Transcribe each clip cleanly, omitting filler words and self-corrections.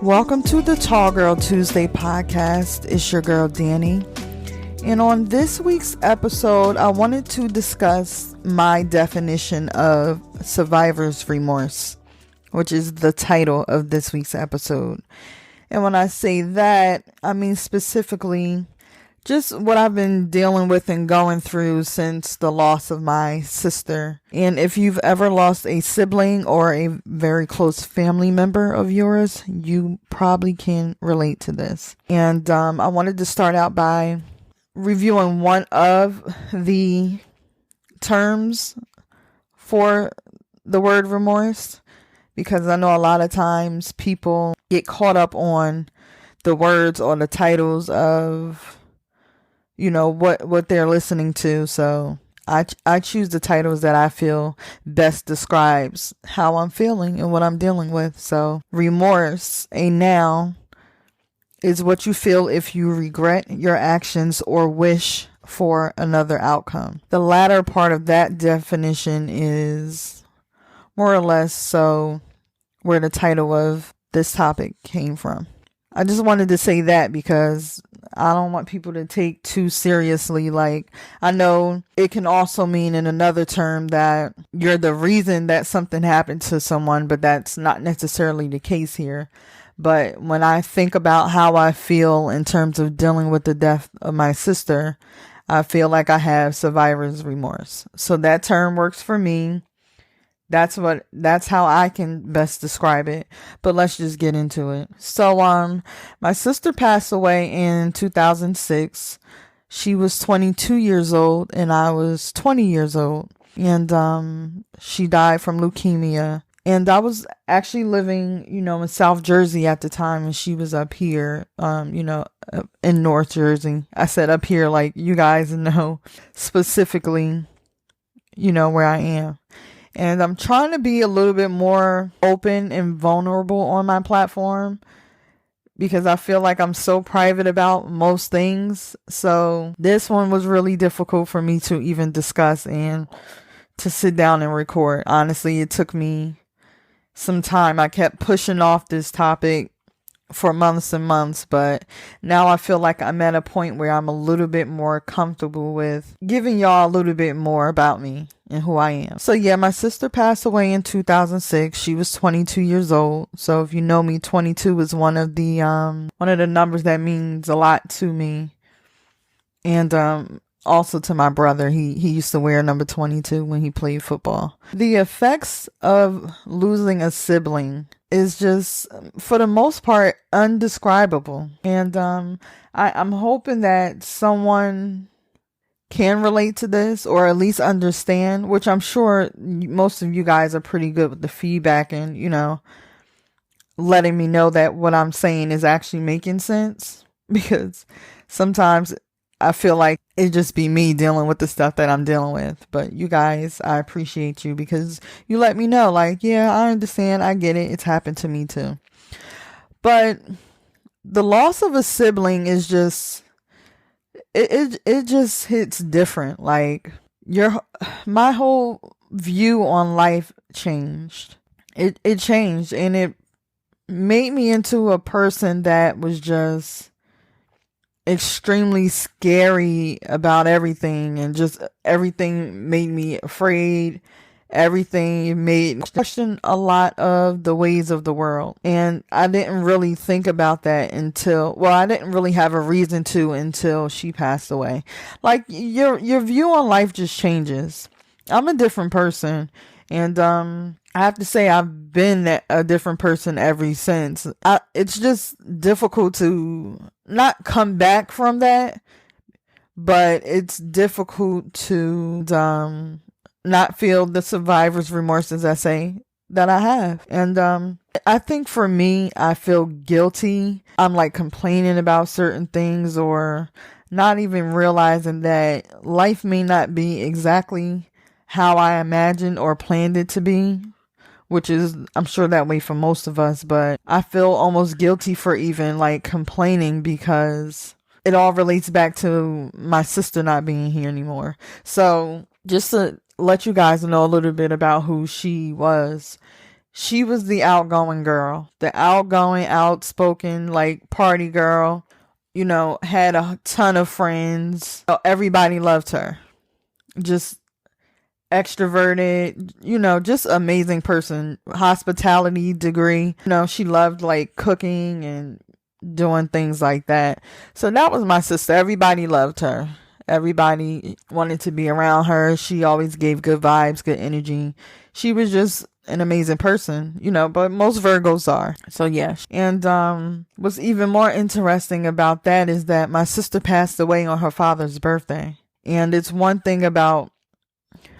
Welcome to the Tall Girl Tuesday podcast. It's your girl Danny. And on this week's episode, I wanted to discuss my definition of survivor's remorse, which is the title of this week's episode. And when I say that, I mean specifically just what I've been dealing with and going through since the loss of my sister. And if you've ever lost a sibling or a very close family member of yours, you probably can relate to this. And I wanted to start out by reviewing one of the terms for the word remorse, because I know a lot of times people get caught up on the words or the titles of what they're listening to. So I choose the titles that I feel best describes how I'm feeling and what I'm dealing with. So remorse, a noun, is what you feel if you regret your actions or wish for another outcome. The latter part of that definition is more or less so where the title of this topic came from. I just wanted to say that because I don't want people to take too seriously. Like, I know it can also mean in another term that you're the reason that something happened to someone, but that's not necessarily the case here. But when I think about how I feel in terms of dealing with the death of my sister, I feel like I have survivor's remorse. So that term works for me. That's how I can best describe it. But let's just get into it. So, my sister passed away in 2006. She was 22 years old and I was 20 years old. And, she died from leukemia. And I was actually living, in South Jersey at the time, and she was up here, in North Jersey. I said up here, like you guys know specifically, where I am. And I'm trying to be a little bit more open and vulnerable on my platform because I feel like I'm so private about most things. So this one was really difficult for me to even discuss and to sit down and record. Honestly, it took me some time. I kept pushing off this topic for months and months, but now I feel like I'm at a point where I'm a little bit more comfortable with giving y'all a little bit more about me and who I am. So yeah, my sister passed away in 2006. She was 22 years old. So if you know me, 22 is one of the numbers that means a lot to me. And also to my brother. He used to wear number 22 when he played football. The effects of losing a sibling is just, for the most part, undescribable. And I'm hoping that someone can relate to this or at least understand, which I'm sure most of you guys are pretty good with the feedback and, letting me know that what I'm saying is actually making sense, because sometimes I feel like it just be me dealing with the stuff that I'm dealing with. But you guys, I appreciate you because you let me know, like, yeah, I understand. I get it. It's happened to me too. But the loss of a sibling is just, it just hits different. Like my whole view on life changed. It changed, and it made me into a person that was just extremely scary about everything, and just everything made me afraid. Everything made me question a lot of the ways of the world. And I didn't really think about that I didn't really have a reason to until she passed away. Like, your view on life just changes. I'm a different person, and I have to say I've been a different person ever since. It's just difficult to not come back from that, but it's difficult to not feel the survivor's remorse, as I say, that I have. And I think for me, I feel guilty. I'm like complaining about certain things or not even realizing that life may not be exactly how I imagined or planned it to be, which is, I'm sure, that way for most of us. But I feel almost guilty for even like complaining because it all relates back to my sister not being here anymore. So just to let you guys know a little bit about who she was. She was the outgoing girl, the outgoing, outspoken, like party girl, had a ton of friends. Everybody loved her. Just extroverted, just amazing person. Hospitality degree. She loved like cooking and doing things like that. So that was my sister. Everybody loved her. Everybody wanted to be around her. She always gave good vibes, good energy. She was just an amazing person, but most Virgos are. So yeah. And what's even more interesting about that is that my sister passed away on her father's birthday. And it's one thing about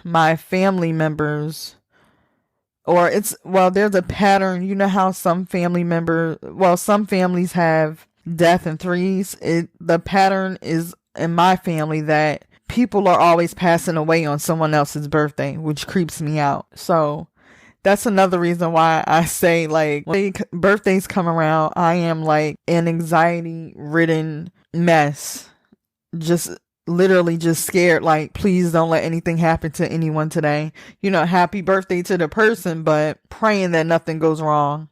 my family members, there's a pattern. You know how some families have death in threes. The pattern is in my family that people are always passing away on someone else's birthday, which creeps me out. So that's another reason why I say, like, when birthdays come around, I am like an anxiety ridden mess. Literally just scared, like, please don't let anything happen to anyone today. Happy birthday to the person, but praying that nothing goes wrong.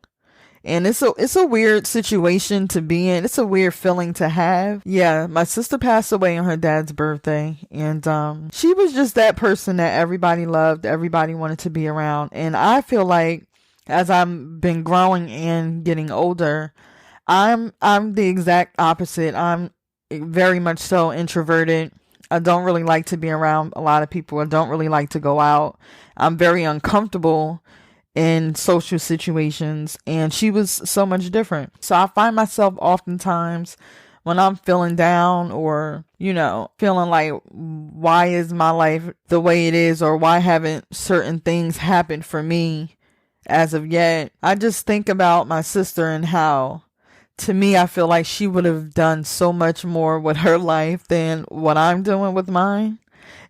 And it's a weird situation to be in. It's a weird feeling to have. Yeah, my sister passed away on her dad's birthday. And she was just that person that everybody loved, everybody wanted to be around. And I feel like as I've been growing and getting older, I'm the exact opposite. I'm very much so introverted. I don't really like to be around a lot of people. I don't really like to go out. I'm very uncomfortable in social situations, and she was so much different. So I find myself oftentimes when I'm feeling down or, feeling like, why is my life the way it is, or why haven't certain things happened for me as of yet? I just think about my sister and how, to me, I feel like she would have done so much more with her life than what I'm doing with mine,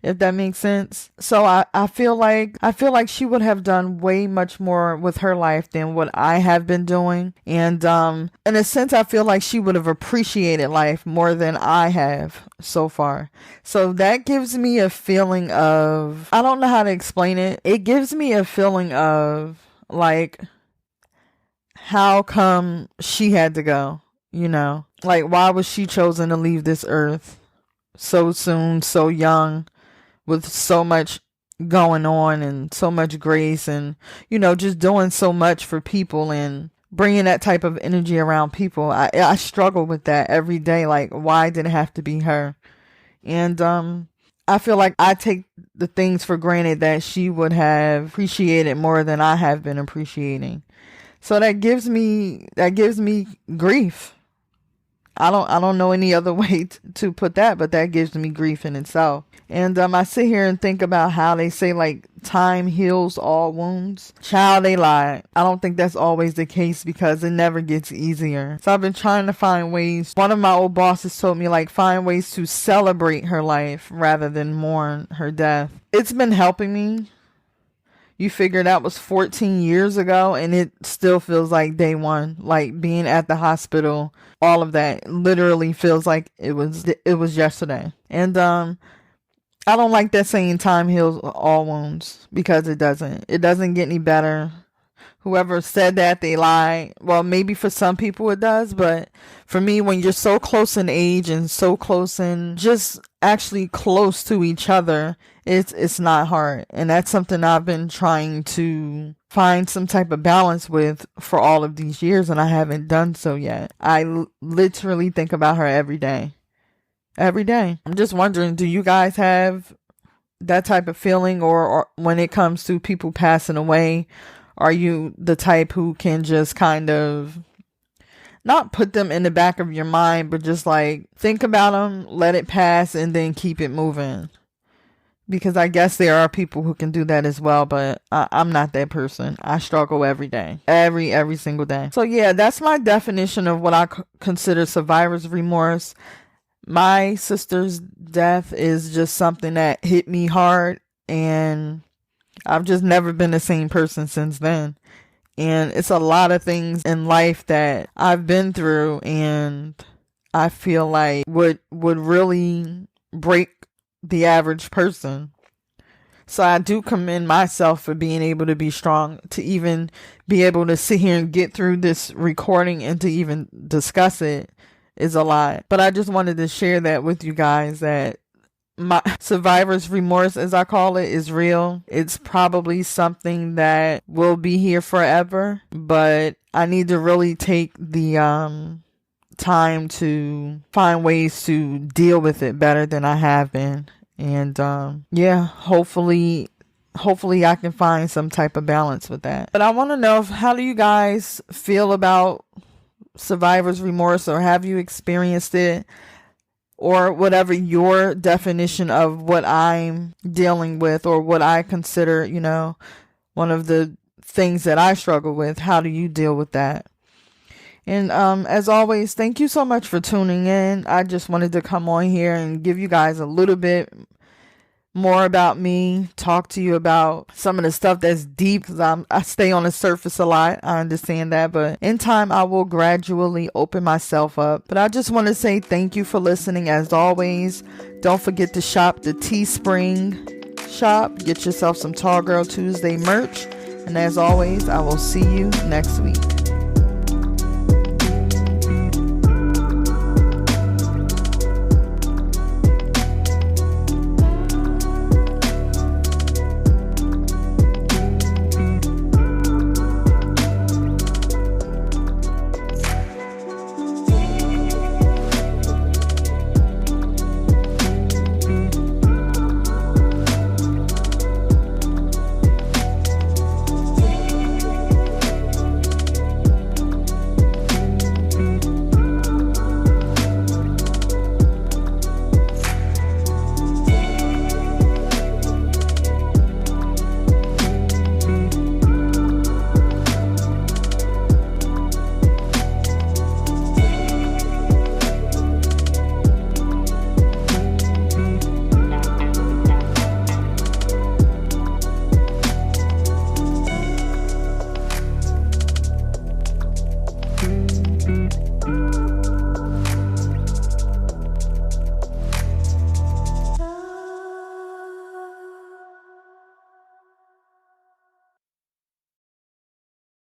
if that makes sense. So I feel like she would have done way much more with her life than what I have been doing. And in a sense, I feel like she would have appreciated life more than I have so far. So that gives me a feeling of, I don't know how to explain it. It gives me a feeling of, like, how come she had to go? Like, why was she chosen to leave this earth so soon, so young, with so much going on and so much grace and, just doing so much for people and bringing that type of energy around people. I struggle with that every day. Like, why did it have to be her? And I feel like I take the things for granted that she would have appreciated more than I have been appreciating. So that gives me grief. I don't know any other way to put that, but that gives me grief in itself. And I sit here and think about how they say, like, time heals all wounds. Child, they lie. I don't think that's always the case because it never gets easier. So I've been trying to find ways. One of my old bosses told me, like, find ways to celebrate her life rather than mourn her death. It's been helping me. You figure that was 14 years ago and it still feels like day one. Like, being at the hospital, all of that literally feels like it was yesterday. And I don't like that saying time heals all wounds, because it doesn't. It doesn't get any better. Whoever said that, they lie. Well, maybe for some people it does, but for me, when you're so close in age and so close in just actually close to each other, it's not hard. And that's something I've been trying to find some type of balance with for all of these years, and I haven't done so yet. I literally think about her every day. Every day. I'm just wondering, do you guys have that type of feeling, or when it comes to people passing away? Are you the type who can just kind of not put them in the back of your mind, but just like think about them, let it pass, and then keep it moving? Because I guess there are people who can do that as well, but I'm not that person. I struggle every day, every single day. So yeah, that's my definition of what I consider survivor's remorse. My sister's death is just something that hit me hard, and I've just never been the same person since then. And it's a lot of things in life that I've been through, and I feel like would really break the average person. So I do commend myself for being able to be strong, to even be able to sit here and get through this recording and to even discuss it is a lot. But I just wanted to share that with you guys, that my survivor's remorse, as I call it, is real. It's probably something that will be here forever, but I need to really take the time to find ways to deal with it better than I have been. And hopefully I can find some type of balance with that. But I want to know, how do you guys feel about survivor's remorse, or have you experienced it, or whatever your definition of what I'm dealing with, or what I consider, one of the things that I struggle with. How do you deal with that? And as always, thank you so much for tuning in. I just wanted to come on here and give you guys a little bit more about me, talk to you about some of the stuff that's deep, because I stay on the surface a lot. I understand that, but in time I will gradually open myself up. But I just want to say thank you for listening. As always, don't forget to shop the Teespring shop. Get yourself some Tall Girl Tuesday merch. And as always, I will see you next week.